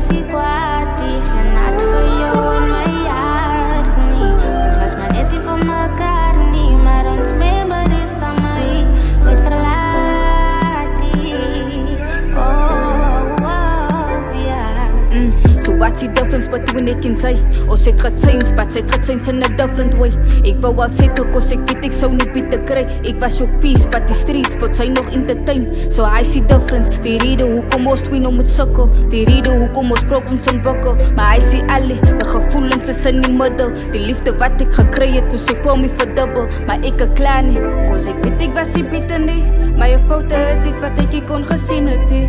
is die kwaad, die geen hart vir jou in my hart nie. Ons was maar net nie vir mekaar nie, maar ons memories aan my nooit verlaat nie. Oh, yeah. So what's the difference between ek en sy? Ons het gechange, but sy het gechange in a different way. Ek wou al settle, cause ek weet ek sou nie bitter kry. Ek was op peace, but die streets word sy nog entertain. So I see difference, die rede hoekom ons twee nou moet sukkel, die rede hoekom ons problems ontwikkel. Maar I see alle, my gevoelens is in die middel. Die liefde wat ek gekry het, toe sy kwam my verdubbel. Maar ek klaar nie, cause ek weet ek was nie bitter nie. Maar jou foute is iets wat ek nie kon gesien het nie.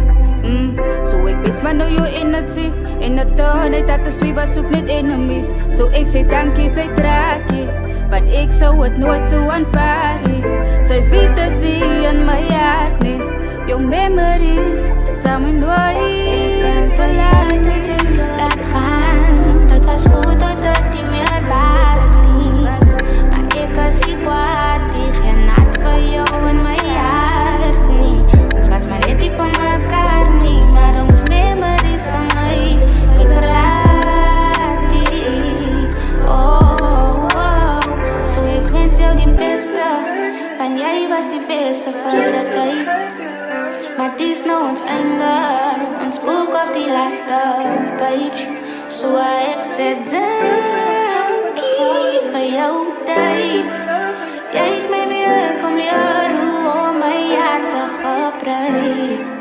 So ek weet maar nou jou energie. En het dan het dat ons twee was ook net enemies. So ek sê dankie, sy traakie, want ek sou het nooit so aanvaar nie. Sy weet is die in my hart nie. Jou memories sal my nooit verlaat nie. Ik denk laat gaan, dat was goed tot het niet meer was nie. Maar ek is die kwaad, die geen hart vir jou in my hart nie. Ons was maar net nie van mekaar nie, maar ons memories aan my nooit verlaat nie. Oh, so ek wens jou die beste, want jy was die beste vir die tyd. Maar dis nou ons einde, ons boek op die laaste page. So ek sê dankie vir jou tyd. Jy het my weer kom leer hoe om my hart te gebruik.